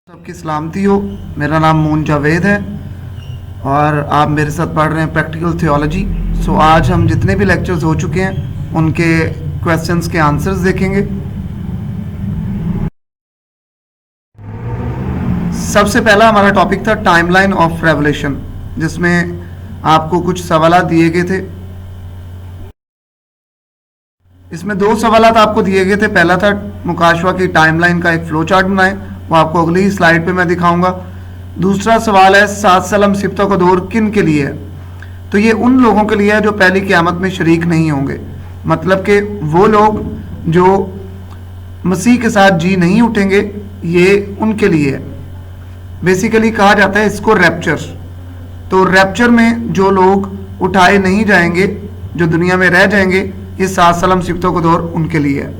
सबकी सलामती हो। मेरा नाम मून जावेद है और आप मेरे साथ पढ़ रहे हैं प्रैक्टिकल थियोलॉजी। आज हम जितने भी लेक्चर्स हो चुके हैं उनके क्वेश्चंस के आंसर्स देखेंगे। सबसे पहला हमारा टॉपिक था टाइमलाइन ऑफ रेवलेशन, जिसमें आपको कुछ सवाल दिए गए थे। इसमें दो सवाल आपको दिए गए थे। पहला था मुकाशवा की टाइमलाइन का एक फ्लो चार्ट बनाएं, वो आपको अगली ही स्लाइड पे मैं दिखाऊंगा। दूसरा सवाल है सात सलम सिफ्तों का दौर किन के लिए है? तो ये उन लोगों के लिए है जो पहली क़यामत में शरीक नहीं होंगे, मतलब कि वो लोग जो मसीह के साथ जी नहीं उठेंगे, ये उनके लिए है। बेसिकली कहा जाता है इसको रैप्चर। तो रैप्चर में जो लोग उठाए नहीं जाएंगे, जो दुनिया में रह जाएंगे, ये सात सलम सिफ्तों का दौर उनके लिए है।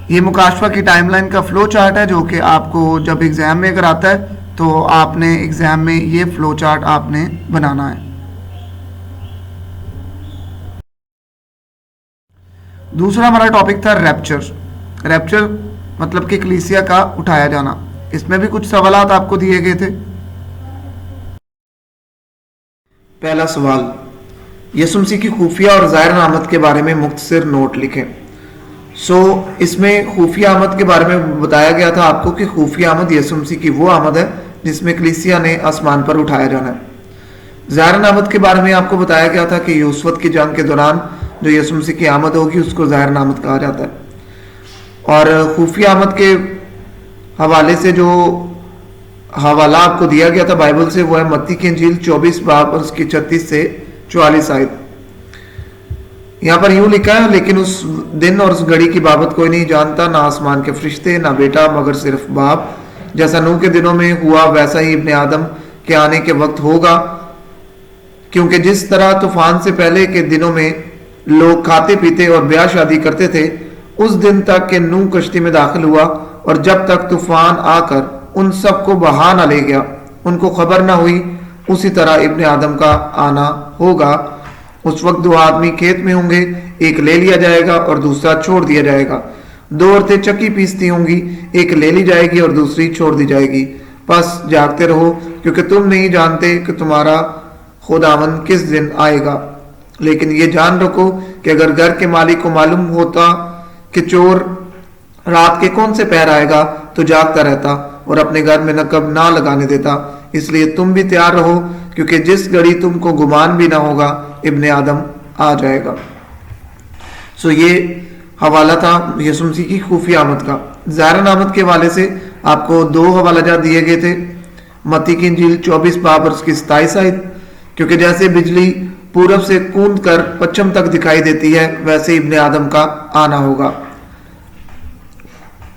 ये मुकाशवा की टाइमलाइन का फ्लो चार्ट है, जो कि आपको जब एग्जाम में अगर आता है तो आपने एग्जाम में ये फ्लो चार्ट आपने बनाना है। दूसरा हमारा टॉपिक था रैप्चर। रैप्चर मतलब कि कलीसिया का उठाया जाना। इसमें भी कुछ सवाल आपको दिए गए थे। पहला सवाल, यीशु मसीह की खुफिया और ज़ाहिर आमद के बारे में मुख्तसर नोट लिखें। इसमें खुफिया आमद के बारे में बताया गया था आपको कि खुफिया आमद यीशु मसीह की वो आमद है जिसमें कलीसिया ने आसमान पर उठाया जाना है। ज़ाहिर आमद के बारे में आपको बताया गया था कि यूसुफ की जंग के दौरान जो यीशु मसीह की आमद होगी उसको ज़ाहिर आमद कहा जाता है। और खुफिया आमद के हवाले से जो हवाला आपको दिया गया था बाइबल से, वो है मत्ती की इंजील 24 बाब और उसकी 36 से 44 आयत। यहाँ पर यूं लिखा है, लेकिन उस दिन और उस घड़ी की बाबत कोई नहीं जानता, ना आसमान के फरिश्ते ना बेटा, मगर सिर्फ बाप। जैसा नूह के दिनों में हुआ वैसा ही इब्ने आदम के आने के वक्त होगा। क्योंकि जिस तरह तूफान से पहले के दिनों में लोग खाते पीते और ब्याह शादी करते थे, उस दिन तक के नूह कश्ती में दाखिल हुआ, और जब तक तूफान आकर उन सबको बहा न ले गया, उनको खबर न हुई, उसी तरह इब्ने आदम का आना होगा। उस वक्त दो आदमी खेत में होंगे, एक ले लिया जाएगा और दूसरा छोड़ दिया जाएगा। दो औरतें चक्की पीसती होंगी, एक ले ली जाएगी और दूसरी छोड़ दी जाएगी। बस जागते रहो, क्योंकि तुम नहीं जानते कि तुम्हारा खुदावंद किस दिन आएगा। लेकिन ये जान रखो कि अगर घर के मालिक को मालूम होता कि चोर रात के कौन से पहर आएगा, तो जागता रहता और अपने घर में नकब ना लगाने देता। इसलिए तुम भी तैयार रहो, क्योंकि जिस घड़ी तुमको गुमान भी ना होगा, इब्ने आदम आ जाएगा। ये हवाला था यीशु मसीह की खुफिया आमद का। ज़ाहिर आमद के हवाले से आपको दो हवालाजात दिए गए थे। मत्ती की इंजील 24 बाब और उसकी 27 आयत। क्योंकि जैसे बिजली पूरब से कूद कर पश्चिम तक दिखाई देती है, वैसे इब्ने आदम का आना होगा।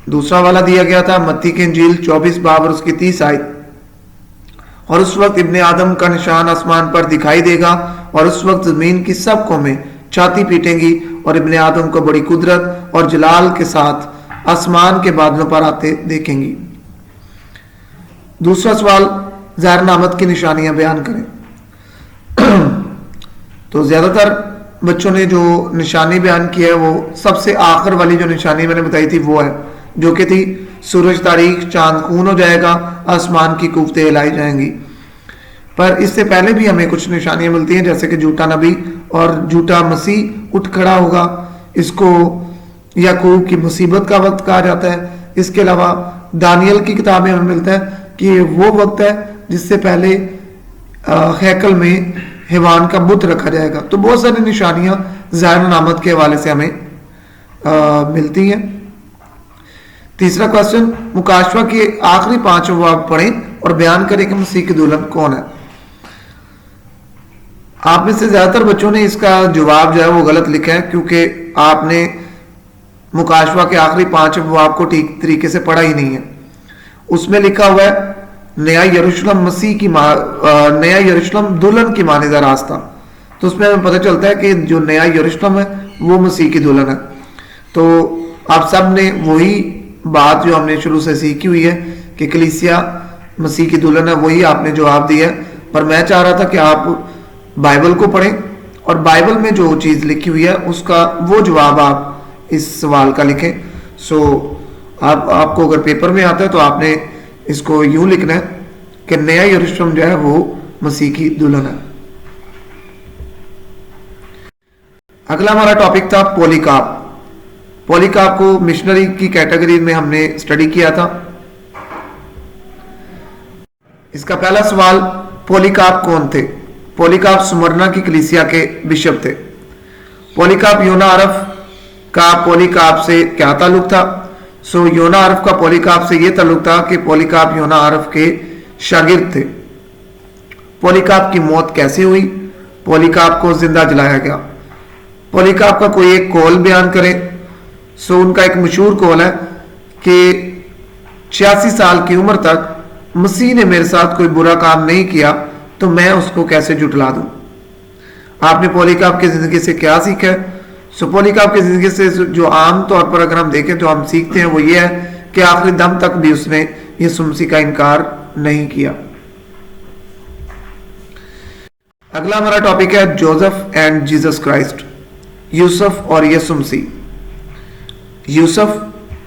दूसरा वाला दिया गया था मत्ती की इंजील 24 बाब और उसकी 30 आयत। और उस वक्त इब्ने आदम का निशान आसमान पर दिखाई देगा, और उस वक्त जमीन की सब कौमें छाती पीटेंगी और इब्ने आदम को बड़ी कुदरत और जलाल के साथ आसमान के बादलों पर आते देखेंगी। दूसरा सवाल, ज़ाहिर आमद की निशानियां बयान करें। तो ज्यादातर बच्चों ने जो निशानी बयान की है, वो सबसे आखिर वाली जो निशानी मैंने बताई थी वो है, जो कि थी सूरज तारीख चांद खून हो जाएगा, आसमान की कुफ्तें हिलाई जाएंगी। पर इससे पहले भी हमें कुछ निशानियां मिलती हैं, जैसे कि झूठा नबी और झूठा मसीह उठ खड़ा होगा। इसको याकूब की मुसीबत का वक्त कहा जाता है। इसके अलावा दानियल की किताब में हमें मिलता है कि वो वक्त है जिससे पहले हैकल में हैवान का बुत रखा जाएगा। तो बहुत सारी निशानियां ज़ाहिर आमद के हवाले से हमें मिलती हैं। तीसरा क्वेश्चन, मुकाशवा के आखिरी 5 अबवाब पढ़ें और बयान करें कि मसीह की दुल्हन कौन है। आप में से ज्यादातर बच्चों ने इसका जवाब जो है वो गलत लिखा है, क्योंकि आपने मुकाशवा के आखिरी 5 अबवाब को ठीक तरीके से पढ़ा ही नहीं है। उसमें लिखा हुआ है नया यरूशलेम मसीह की नया यरूशलेम दुल्हन की मानीदा रास्ता। तो उसमें हमें पता चलता है कि जो नया यरूशलेम है वो मसीह की दुल्हन है। तो आप सब ने वही बात जो हमने शुरू से सीखी हुई है कि कलीसिया मसीह की दुल्हन है, वही आपने जवाब दिया है। पर मैं चाह रहा था कि आप बाइबल को पढ़ें और बाइबल में जो चीज़ लिखी हुई है उसका वो जवाब आप इस सवाल का लिखें। आपको अगर पेपर में आता है तो आपने इसको यूं लिखना है कि नया यरूशलेम जो है वो मसीह की दुल्हन है। अगला हमारा टॉपिक था पॉलीकार्प। पॉलीकार्प को मिशनरी की कैटेगरी में हमने स्टडी किया था। इसका पहला सवाल, पॉलीकार्प कौन थे? पॉलीकार्प स्मुरना की कलीसिया के बिशप थे। पॉलीकार्प योना अरफ का पॉलीकार्प से क्या ताल्लुक था? सो योना अरफ का पॉलीकार्प से यह ताल्लुक था कि पॉलीकार्प योना अरफ के शागिर्द थे। पॉलीकार्प की मौत कैसे हुई? पॉलीकार्प को जिंदा जलाया गया। पॉलीकार्प का कोई एक कौल बयान करें। सो उनका एक मशहूर कौल है कि 86 साल की उम्र तक मसीह ने मेरे साथ कोई बुरा काम नहीं किया तो मैं उसको कैसे जुटला दूं। आपने पॉलीकार्प की जिंदगी से क्या सीखा है? सो पॉलीकार्प की जिंदगी से जो आम तौर पर अगर हम देखें तो हम सीखते हैं वो ये है कि आखिरी दम तक भी उसने यीशु मसीह का इनकार नहीं किया। अगला हमारा टॉपिक है Joseph and Jesus Christ, Yusuf और यीशु मसीह। यूसुफ,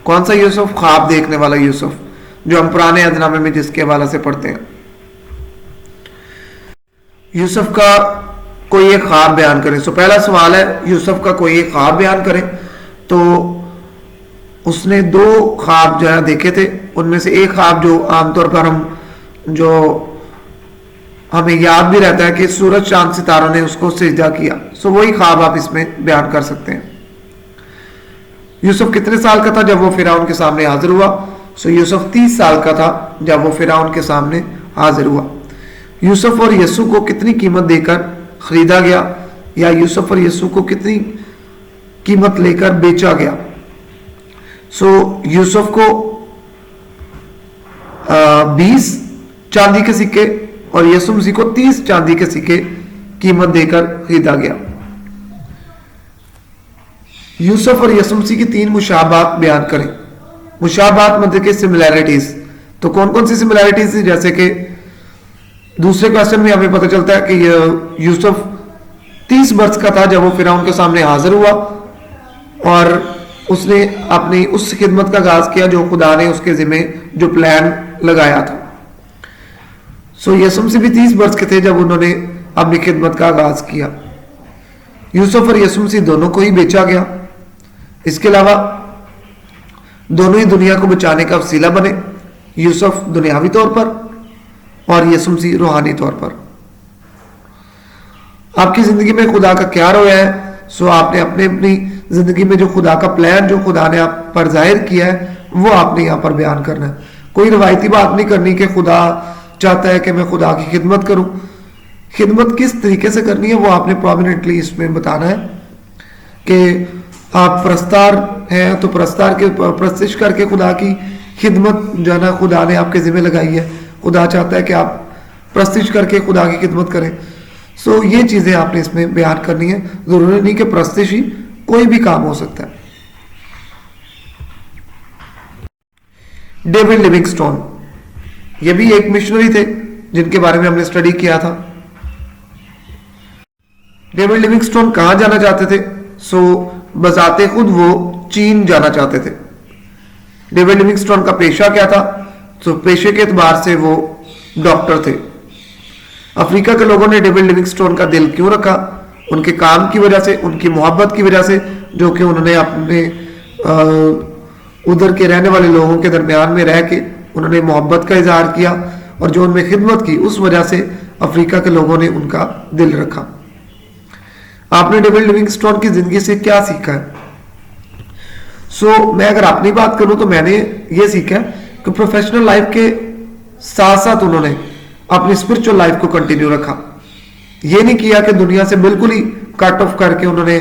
कौन सा यूसुफ? ख्वाब देखने वाला यूसुफ, जो हम पुराने अहदनामे में जिसके हवाले से पढ़ते हैं। यूसुफ का कोई एक ख्वाब बयान करें। सो पहला सवाल है, यूसुफ का कोई एक ख्वाब बयान करें। तो उसने 2 ख्वाब जो है देखे थे। उनमें से एक ख्वाब जो आमतौर पर जो हमें याद भी रहता है कि सूरज चांद सितारों ने उसको सिजदा किया। सो वही ख्वाब आप इसमें बयान कर सकते हैं। यूसुफ कितने साल का था जब वो फिरौन के सामने हाजिर हुआ? सो यूसुफ 30 साल का था जब वो फिरौन के सामने हाजिर हुआ। यूसुफ और यीशु को कितनी कीमत देकर खरीदा गया, या यूसुफ और यीशु को कितनी कीमत लेकर बेचा गया? सो यूसुफ को 20 चांदी के सिक्के और यीशु मसीह को 30 चांदी के सिक्के कीमत देकर खरीदा गया। यूसुफ और यीशु मसीह की 3 मुशाबात बयान करें। मुशाबात मतलब के सिमिलैरिटीज। तो कौन कौन सी सिमिलैरिटीज थी? जैसे कि दूसरे क्वेश्चन में हमें पता चलता है कि यूसुफ 30 वर्ष का था जब वो फिरौन के सामने हाजिर हुआ और उसने अपनी उस खिदमत का आगाज किया जो खुदा ने उसके जिम्मे जो प्लान लगाया था। सो यीशु मसीह भी 30 वर्ष के थे जब उन्होंने अपनी खिदमत का आगाज किया। यूसुफ और यीशु मसीह दोनों को ही बेचा गया। इसके अलावा दोनों ही दुनिया को बचाने का वसीला बने, यूसुफ दुनियावी तौर पर और यीशु मसीह रूहानी तौर पर। आपकी जिंदगी में खुदा का क्या रोया है? सो आपने अपनी जिंदगी में जो खुदा का प्लान जो खुदा ने आप पर जाहिर किया है वो आपने यहाँ पर बयान करना है। कोई रवायती बात नहीं करनी कि खुदा चाहता है कि मैं खुदा की खिदमत करूं। खिदमत किस तरीके से करनी है वो आपने प्रोमिनेंटली इसमें बताना है कि आप प्रस्तार हैं तो प्रस्तार के प्रस्तिश करके खुदा की खिदमत जो है ना खुदा ने आपके जिम्मे लगाई है। खुदा चाहता है कि आप प्रस्तिश करके खुदा की खिदमत करें। सो ये चीजें आपने इसमें बयान करनी है। जरूरी नहीं कि प्रस्तिश ही, कोई भी काम हो सकता है। डेविड लिविंगस्टोन, ये भी एक मिशनरी थे जिनके बारे में हमने स्टडी किया था। डेविड लिविंगस्टोन कहां जाना चाहते थे? सो बजाते खुद वो चीन जाना चाहते थे। डेविड लिविंगस्टोन का पेशा क्या था? तो पेशे के एतबार से वो डॉक्टर थे। अफ्रीका के लोगों ने डेविड लिविंगस्टोन का दिल क्यों रखा? उनके काम की वजह से, उनकी मोहब्बत की वजह से, जो कि उन्होंने अपने उधर के रहने वाले लोगों के दरमियान में रह के उन्होंने मोहब्बत का इजहार किया और जो उनमें खिदमत की, उस वजह से अफ्रीका के लोगों ने उनका दिल रखा। आपने डेविड लिविंगस्टोन की जिंदगी से क्या सीखा है? मैं अगर अपनी बात करूं तो मैंने ये सीखा कि प्रोफेशनल लाइफ के साथ साथ उन्होंने अपनी स्पिरिचुअल लाइफ को कंटिन्यू रखा। ये नहीं किया कि दुनिया से बिल्कुल ही कट ऑफ करके उन्होंने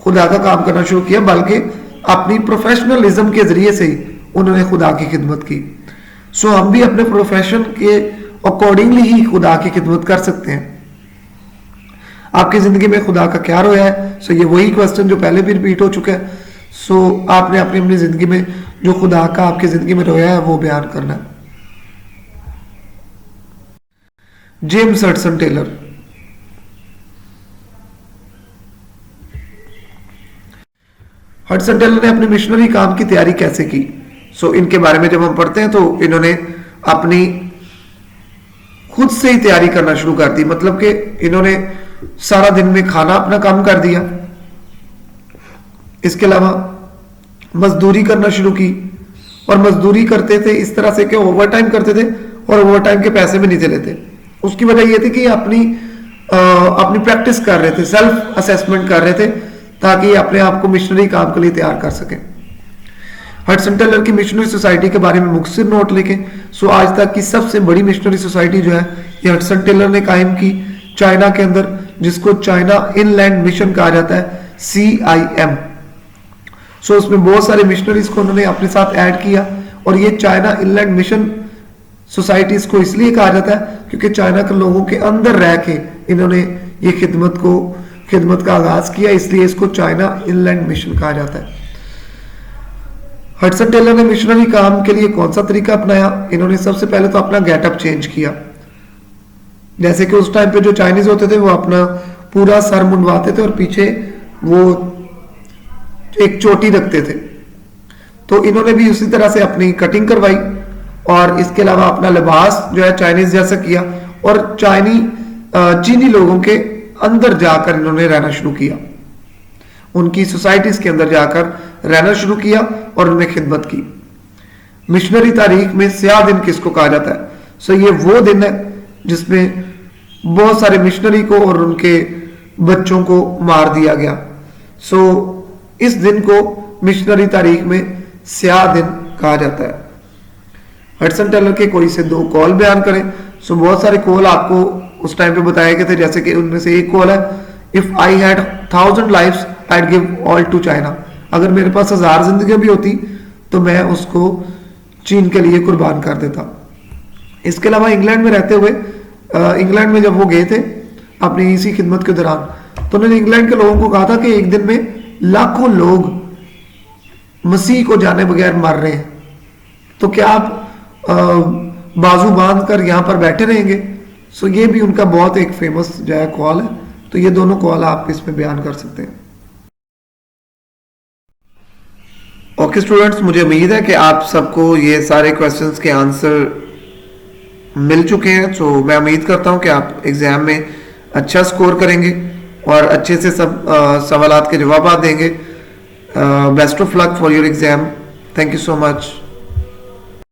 खुदा का काम करना शुरू किया, बल्कि अपनी प्रोफेशनलिज्म के जरिए से ही उन्होंने खुदा की खिदमत की। हम भी अपने प्रोफेशन के अकॉर्डिंगली ही खुदा की खिदमत कर सकते हैं। आपकी जिंदगी में खुदा का क्या रोया है? ये वही क्वेश्चन जो पहले भी रिपीट हो चुका है। आपने अपनी जिंदगी में जो खुदा का आपकी जिंदगी में रोया है वो बयान करना है। James Hudson Taylor, Hudson Taylor ने अपने मिशनरी काम की तैयारी कैसे की? सो इनके बारे में जब हम पढ़ते हैं तो इन्होंने अपनी खुद से ही तैयारी करना शुरू कर दी, मतलब कि इन्होंने सारा दिन में खाना अपना काम कर दिया, इसके अलावा मजदूरी करना शुरू की, और मजदूरी करते थे इस तरह से कि ओवर टाइम करते थे और ओवर टाइम के पैसे भी नहीं थे लेते। उसकी वजह यह थी कि अपनी प्रैक्टिस कर रहे थे, सेल्फ असेसमेंट कर रहे थे, ताकि अपने आप को मिशनरी काम के लिए तैयार कर सके। हडसन टेलर की मिशनरी सोसाइटी के बारे में मुख्तसर नोट लिखें। सो आज तक की सबसे बड़ी मिशनरी सोसाइटी जो है ये हडसन टेलर ने कायम की चाइना के अंदर, जिसको चाइना इनलैंड मिशन कहा जाता है, CIM। सो उसमें बहुत सारे मिशनरीज को उन्होंने अपने साथ ऐड किया, और ये चाइना इनलैंड मिशन सोसाइटीज को इसलिए कहा जाता है क्योंकि चाइना के लोगों के अंदर रह के इन्होंने ये खिदमत का आगाज किया, इसलिए इसको चाइना इनलैंड मिशन कहा जाता है। हडसन टेलर ने मिशनरी काम के लिए कौन सा तरीका अपनाया? इन्होंने सबसे पहले तो अपना गेटअप चेंज किया। जैसे कि उस टाइम पे जो चाइनीज होते थे वो अपना पूरा सर मुंडवाते थे और पीछे वो एक चोटी रखते थे, तो इन्होंने भी उसी तरह से अपनी कटिंग करवाई, और इसके अलावा अपना लिबास जो है चाइनीज जैसा किया, और चीनी लोगों के अंदर जाकर इन्होंने रहना शुरू किया, उनकी सोसाइटीज के अंदर जाकर रहना शुरू किया और उन्हें खिदमत की। मिशनरी तारीख में स्याह दिन किसको कहा जाता है? सो ये वो दिन है जिसमें बहुत सारे मिशनरी को और उनके बच्चों को मार दिया गया। सो इस दिन को मिशनरी तारीख में स्याह दिन कहा जाता है। हडसन टेलर के कोई से 2 कॉल बयान करें। सो बहुत सारे कॉल आपको उस टाइम पे बताए गए थे, जैसे कि उनमें से एक कॉल है, if I had 1000 lives I'd give all to China। अगर मेरे पास 1000 जिंदगियां भी होती तो मैं उसको चीन के लिए कुर्बान कर देता। इसके अलावा इंग्लैंड में रहते हुए, इंग्लैंड में जब वो गए थे अपनी इसी खिदमत के दौरान, तो उन्होंने इंग्लैंड के लोगों को कहा था कि एक दिन में लाखों लोग मसीह को जाने बगैर मर रहे हैं, तो क्या आप बाजू बांध कर यहां पर बैठे रहेंगे? सो ये भी उनका बहुत एक फेमस जो है कॉल है, तो ये दोनों कॉल आप इसमें बयान कर सकते हैं। ओके स्टूडेंट्स, मुझे उम्मीद है कि आप सबको ये सारे क्वेश्चंस के आंसर मिल चुके हैं। सो मैं उम्मीद करता हूं कि आप एग्जाम में अच्छा स्कोर करेंगे और अच्छे से सब सवालात के जवाब देंगे। Best of luck for your exam. Thank you so much.